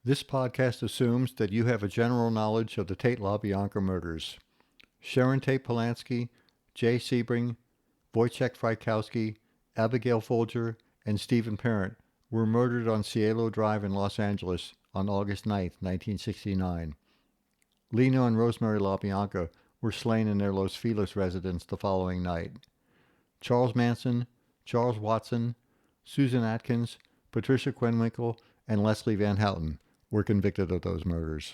This podcast assumes that you have a general knowledge of the Tate LaBianca murders. Sharon Tate Polanski, Jay Sebring, Wojciech Frykowski, Abigail Folger, and Stephen Parent were murdered on Cielo Drive in Los Angeles on August 9, 1969. Lena and Rosemary LaBianca were slain in their Los Feliz residence the following night. Charles Manson, Charles Watson, Susan Atkins, Patricia Quenwinkle, and Leslie Van Houten were convicted of those murders.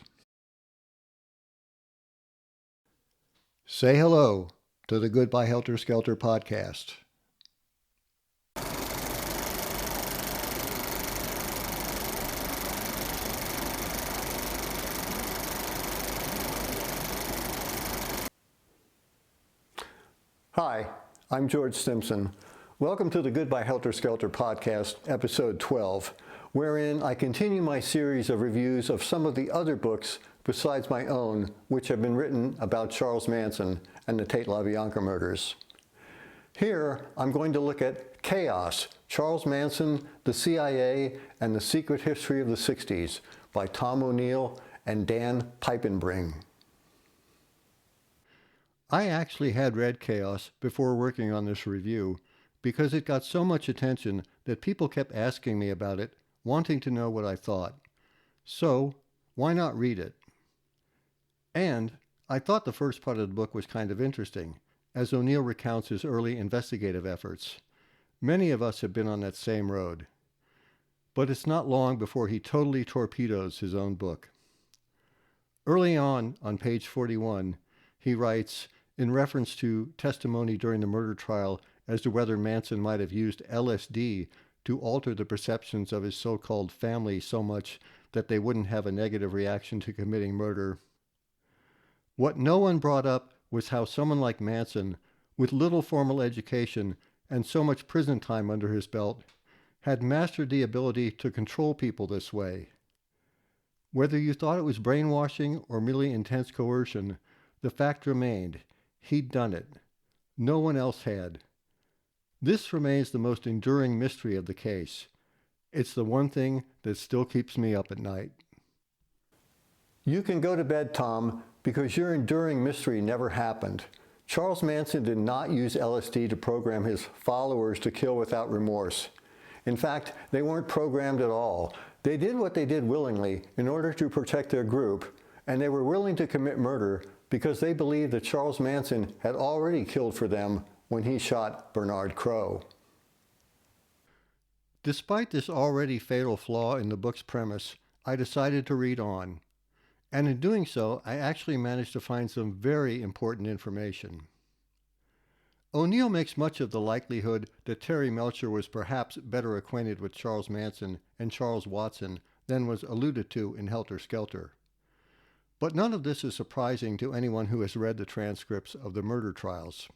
Say hello to the Goodbye Helter Skelter podcast. Hi, I'm George Simpson. Welcome to the Goodbye Helter Skelter podcast, episode 12, wherein I continue my series of reviews of some of the other books besides my own, which have been written about Charles Manson and the Tate LaBianca murders. Here, I'm going to look at Chaos, Charles Manson, the CIA, and the Secret History of the 60s by Tom O'Neill and Dan Piepenbring. I actually had read Chaos before working on this review because it got so much attention that people kept asking me about it, wanting to know what I thought. So, why not read it? And I thought the first part of the book was kind of interesting, as O'Neill recounts his early investigative efforts. Many of us have been on that same road. But it's not long before he totally torpedoes his own book. Early on page 41, he writes, in reference to testimony during the murder trial as to whether Manson might have used LSD to alter the perceptions of his so-called family so much that they wouldn't have a negative reaction to committing murder. What no one brought up was how someone like Manson, with little formal education and so much prison time under his belt, had mastered the ability to control people this way. Whether you thought it was brainwashing or merely intense coercion, the fact remained, he'd done it. No one else had. This remains the most enduring mystery of the case. It's the one thing that still keeps me up at night. You can go to bed, Tom, because your enduring mystery never happened. Charles Manson did not use LSD to program his followers to kill without remorse. In fact, they weren't programmed at all. They did what they did willingly in order to protect their group, and they were willing to commit murder because they believed that Charles Manson had already killed for them when he shot Bernard Crowe. Despite this already fatal flaw in the book's premise, I decided to read on. And in doing so, I actually managed to find some very important information. O'Neill makes much of the likelihood that Terry Melcher was perhaps better acquainted with Charles Manson and Charles Watson than was alluded to in Helter Skelter. But none of this is surprising to anyone who has read the transcripts of the murder trials.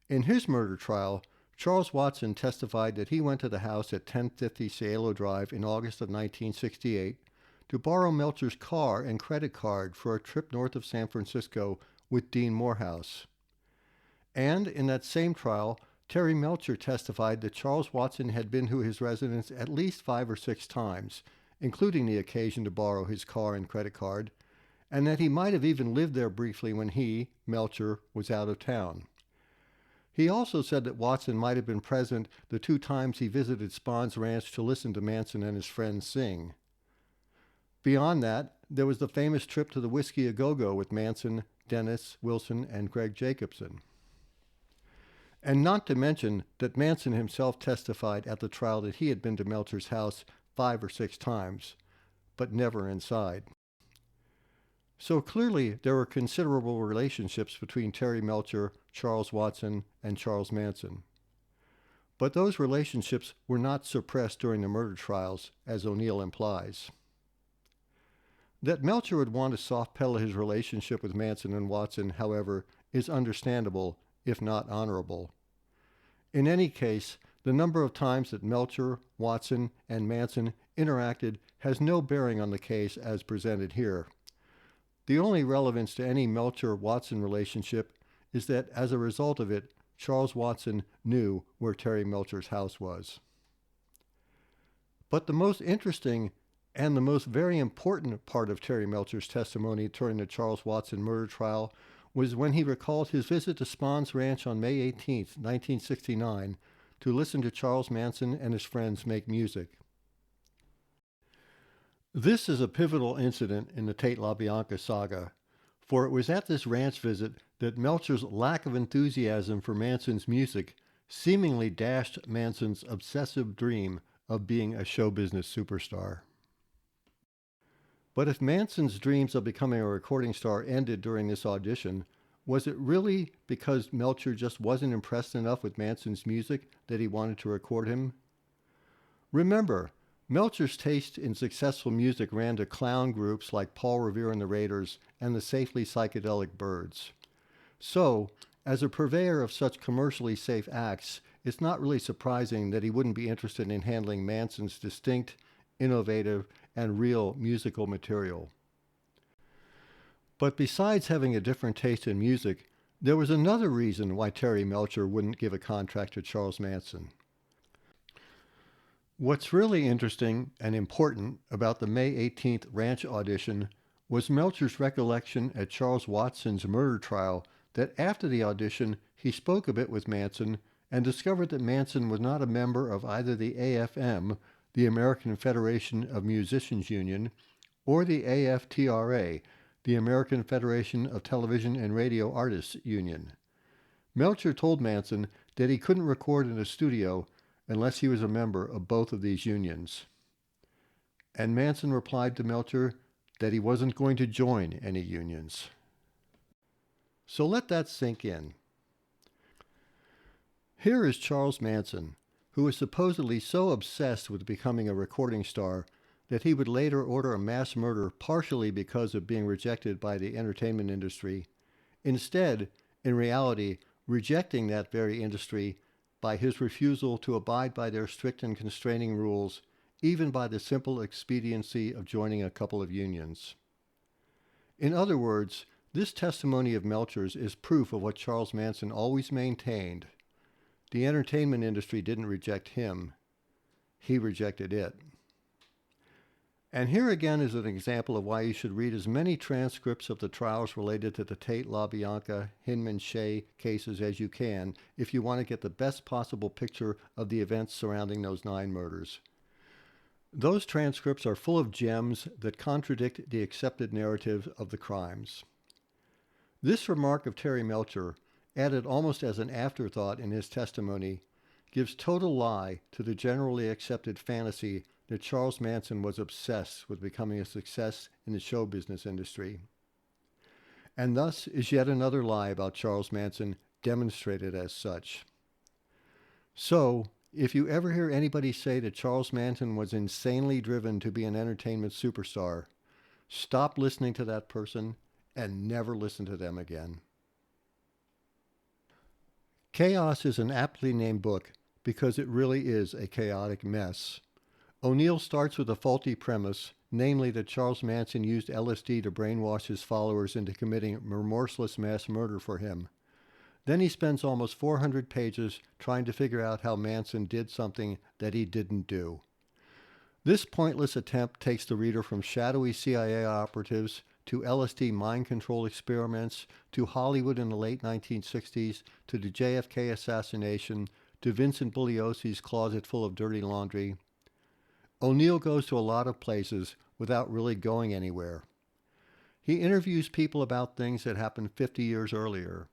In his murder trial, Charles Watson testified that he went to the house at 1050 Cielo Drive in August of 1968 to borrow Melcher's car and credit card for a trip north of San Francisco with Dean Morehouse. And in that same trial, Terry Melcher testified that Charles Watson had been to his residence at least 5 or 6 times, including the occasion to borrow his car and credit card, and that he might have even lived there briefly when he, Melcher, was out of town. He also said that Watson might have been present the 2 times he visited Spahn's ranch to listen to Manson and his friends sing. Beyond that, there was the famous trip to the Whiskey A Go-Go with Manson, Dennis, Wilson, and Greg Jacobson. And not to mention that Manson himself testified at the trial that he had been to Melcher's house 5 or 6 times, but never inside. So clearly there were considerable relationships between Terry Melcher, Charles Watson, and Charles Manson. But those relationships were not suppressed during the murder trials, as O'Neill implies. That Melcher would want to soft-pedal his relationship with Manson and Watson, however, is understandable, if not honorable. In any case, the number of times that Melcher, Watson, and Manson interacted has no bearing on the case as presented here. The only relevance to any Melcher-Watson relationship is that, as a result of it, Charles Watson knew where Terry Melcher's house was. But the most interesting And the most very important part of Terry Melcher's testimony during the Charles Watson murder trial was when he recalled his visit to Spahn's Ranch on May 18, 1969, to listen to Charles Manson and his friends make music. This is a pivotal incident in the Tate LaBianca saga, for it was at this ranch visit that Melcher's lack of enthusiasm for Manson's music seemingly dashed Manson's obsessive dream of being a show business superstar. But if Manson's dreams of becoming a recording star ended during this audition, was it really because Melcher just wasn't impressed enough with Manson's music that he wanted to record him? Remember, Melcher's taste in successful music ran to clown groups like Paul Revere and the Raiders and the Safely Psychedelic Birds. So, as a purveyor of such commercially safe acts, it's not really surprising that he wouldn't be interested in handling Manson's distinct, innovative, and real musical material. But besides having a different taste in music, there was another reason why Terry Melcher wouldn't give a contract to Charles Manson. What's really interesting and important about the May 18th ranch audition was Melcher's recollection at Charles Watson's murder trial that after the audition he spoke a bit with Manson and discovered that Manson was not a member of either the AFM, the American Federation of Musicians Union, or the AFTRA, the American Federation of Television and Radio Artists Union. Melcher told Manson that he couldn't record in a studio unless he was a member of both of these unions. And Manson replied to Melcher that he wasn't going to join any unions. So let that sink in. Here is Charles Manson, who was supposedly so obsessed with becoming a recording star that he would later order a mass murder partially because of being rejected by the entertainment industry, instead, in reality, rejecting that very industry by his refusal to abide by their strict and constraining rules, even by the simple expediency of joining a couple of unions. In other words, this testimony of Melcher's is proof of what Charles Manson always maintained. The entertainment industry didn't reject him. He rejected it. And here again is an example of why you should read as many transcripts of the trials related to the Tate LaBianca, Hinman Shea cases as you can if you want to get the best possible picture of the events surrounding those 9 murders. Those transcripts are full of gems that contradict the accepted narrative of the crimes. This remark of Terry Melcher, added almost as an afterthought in his testimony, gives total lie to the generally accepted fantasy that Charles Manson was obsessed with becoming a success in the show business industry. And thus is yet another lie about Charles Manson demonstrated as such. So, if you ever hear anybody say that Charles Manson was insanely driven to be an entertainment superstar, stop listening to that person and never listen to them again. Chaos is an aptly named book because it really is a chaotic mess. O'Neill starts with a faulty premise, namely that Charles Manson used LSD to brainwash his followers into committing remorseless mass murder for him. Then he spends almost 400 pages trying to figure out how Manson did something that he didn't do. This pointless attempt takes the reader from shadowy CIA operatives to LSD mind control experiments, to Hollywood in the late 1960s, to the JFK assassination, to Vincent Bugliosi's closet full of dirty laundry. O'Neill goes to a lot of places without really going anywhere. He interviews people about things that happened 50 years earlier,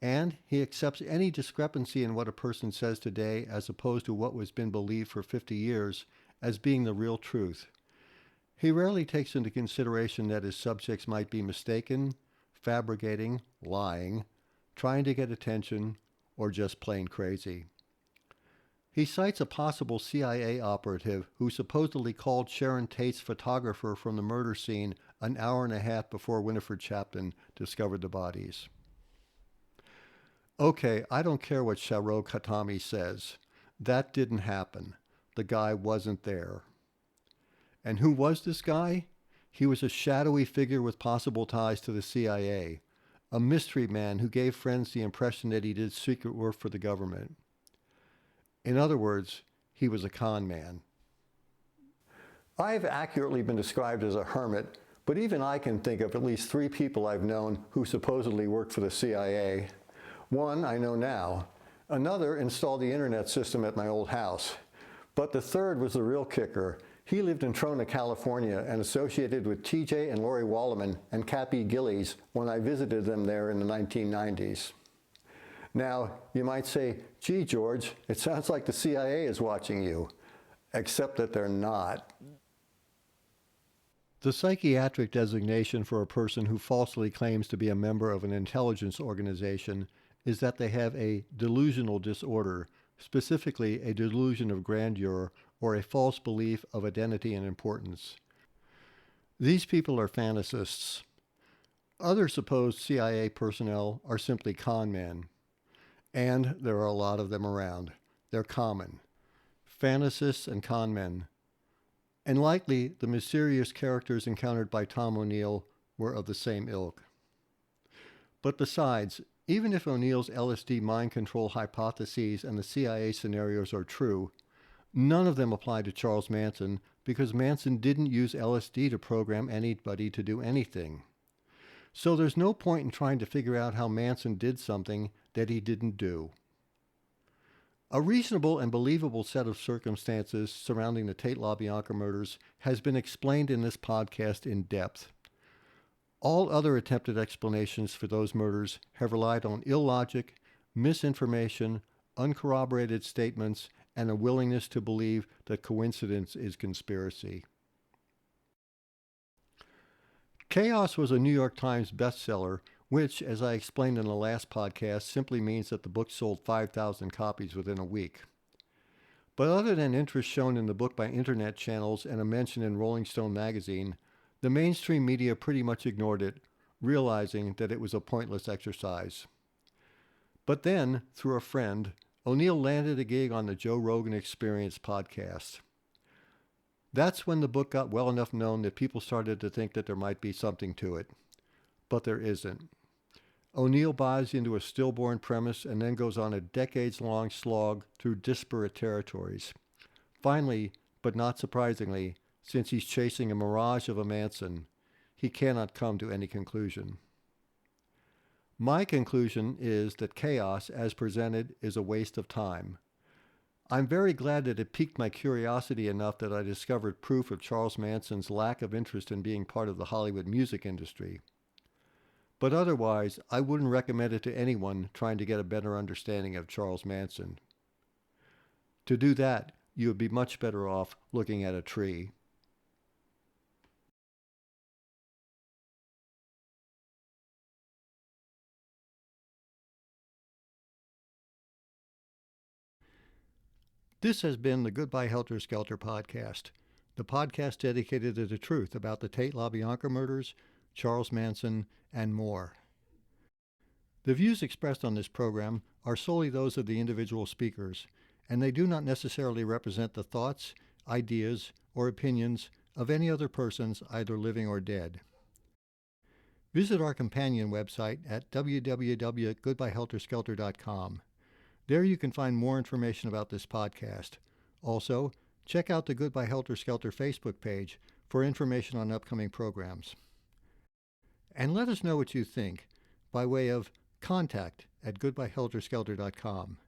and he accepts any discrepancy in what a person says today as opposed to what was been believed for 50 years as being the real truth. He rarely takes into consideration that his subjects might be mistaken, fabricating, lying, trying to get attention, or just plain crazy. He cites a possible CIA operative who supposedly called Sharon Tate's photographer from the murder scene an hour and a half before Winifred Chapman discovered the bodies. Okay, I don't care what Sharo Katami says. That didn't happen. The guy wasn't there. And who was this guy? He was a shadowy figure with possible ties to the CIA, a mystery man who gave friends the impression that he did secret work for the government. In other words, he was a con man. I've accurately been described as a hermit, but even I can think of at least 3 people I've known who supposedly worked for the CIA. One I know now. Another installed the internet system at my old house. But the third was the real kicker. He lived in Trona, California, and associated with TJ and Lori Wallerman and Cappy Gillies when I visited them there in the 1990s. Now, you might say, gee, George, it sounds like the CIA is watching you. Except that they're not. The psychiatric designation for a person who falsely claims to be a member of an intelligence organization is that they have a delusional disorder, specifically a delusion of grandeur or a false belief of identity and importance. These people are fantasists. Other supposed CIA personnel are simply con men. And there are a lot of them around. They're common. Fantasists and con men. And likely the mysterious characters encountered by Tom O'Neill were of the same ilk. But besides, even if O'Neill's LSD mind control hypotheses and the CIA scenarios are true, none of them apply to Charles Manson because Manson didn't use LSD to program anybody to do anything. So there's no point in trying to figure out how Manson did something that he didn't do. A reasonable and believable set of circumstances surrounding the Tate LaBianca murders has been explained in this podcast in depth. All other attempted explanations for those murders have relied on illogic, misinformation, uncorroborated statements, and a willingness to believe that coincidence is conspiracy. Chaos was a New York Times bestseller, which, as I explained in the last podcast, simply means that the book sold 5,000 copies within a week. But other than interest shown in the book by internet channels and a mention in Rolling Stone magazine, the mainstream media pretty much ignored it, realizing that it was a pointless exercise. But then, through a friend, O'Neill landed a gig on the Joe Rogan Experience podcast. That's when the book got well enough known that people started to think that there might be something to it. But there isn't. O'Neill buys into a stillborn premise and then goes on a decades-long slog through disparate territories. Finally, but not surprisingly, since he's chasing a mirage of a Manson, he cannot come to any conclusion. My conclusion is that chaos, as presented, is a waste of time. I'm very glad that it piqued my curiosity enough that I discovered proof of Charles Manson's lack of interest in being part of the Hollywood music industry. But otherwise, I wouldn't recommend it to anyone trying to get a better understanding of Charles Manson. To do that, you would be much better off looking at a tree. This has been the Goodbye Helter Skelter podcast, the podcast dedicated to the truth about the Tate LaBianca murders, Charles Manson, and more. The views expressed on this program are solely those of the individual speakers, and they do not necessarily represent the thoughts, ideas, or opinions of any other persons either living or dead. Visit our companion website at www.goodbyehelterskelter.com. There you can find more information about this podcast. Also, check out the Goodbye Helter Skelter Facebook page for information on upcoming programs. And let us know what you think by way of contact@goodbyehelterskelter.com.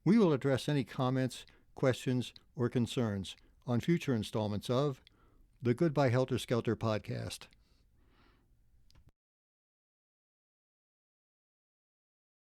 We will address any comments, questions, or concerns on future installments of the Goodbye Helter Skelter podcast.